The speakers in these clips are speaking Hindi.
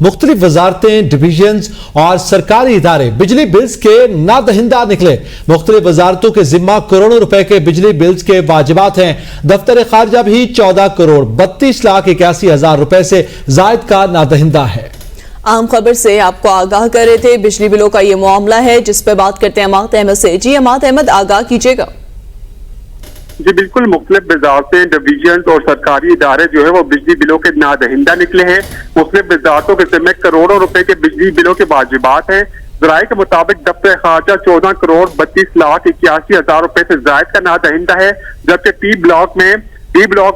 मुख्तलिफ वजारतें, डिवीजन और सरकारी इदारे बिजली बिल्स के नादहिंदा निकले। मुख्तलिफ वजारतों के जिम्मा करोड़ों रुपए के बिजली बिल्स के वाजिबात हैं। दफ्तर खारजा भी 14 करोड़ 32,81,000 रुपए से जायद का नादहिंदा है। आम खबर से आपको आगाह कर रहे थे। बिजली बिलों का ये मामला है जिस पर बात करते हैं अमात अहमद से। जी अमात अहमद, आगाह कीजिएगा। जी बिल्कुल, मुख्तलिफ वजारतें, डिवीजन और सरकारी इदारे जो है वो बिजली बिलों के नादहिंदा निकले हैं। मुख्तलिफ वजारतों के जिम्मे करोड़ों रुपए के बिजली बिलों के वाजिबात हैं। ज़राए के मुताबिक दफ्तर खारजा 14 करोड़ 32,81,000 रुपए से जायद का नादहिंदा है, जबकि बी ब्लॉक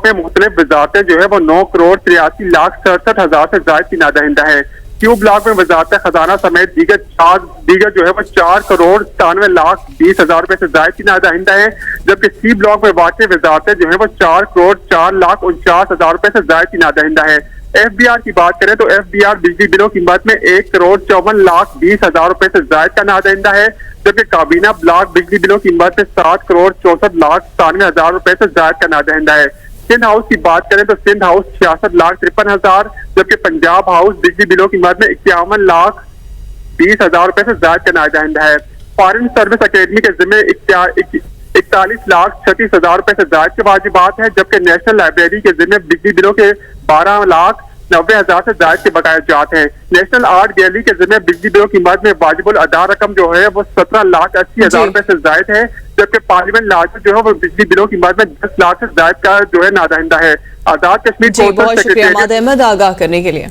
में मुख्तलिफ वजारतें जो है वो 9 करोड़ 83,67,000 से जायद की नादहिंदा है। क्यू ब्लॉक में वजारत खजाना समेत दीगर जो है वो 4 करोड़ 97,20,000 रुपए से जायद की नादहिंदा है, जबकि सी ब्लॉक में वाक़ई वजारतें जो है वो 4 करोड़ 4,49,000 रुपए से जायद की नादहिंदा है। FBR की बात करें तो FBR बिजली बिलों की कीमत में 1 करोड़ 54,20,000 रुपए से जायद का नादहिंदा है, जबकि काबीना ब्लॉक बिजली बिलों की कीमत में 7 करोड़ 64,97,000 रुपए से जायद का नादहिंदा है। सिंध हाउस की बात करें तो सिंध हाउस 66,53,000, जबकि पंजाब हाउस बिजली बिलों की कीमत में 51,20,000 रुपए से जायद का नादहिंदा है। फॉरेन सर्विस अकेडमी के जिम्मे 41,36,30,000 रुपए से जायद के वाजिबात है, जबकि नेशनल लाइब्रेरी के जिम्मे बिजली बिलों के 12,90,000 से जायद के बकाया जात हैं। नेशनल आर्ट गैलरी के जिम्मे बिजली बिलों की कीमत में वाजिबुल अदा रकम जो है वो 17,80,000 रुपए से जायद है, जबकि पार्लियामेंट लाज जो है वो बिजली बिलों की कीमत में 10 लाख से जायद का जो है नादहिंदा है। आजाद कश्मीर बहुत शुक्रिया अहमद आगाह करने के लिए।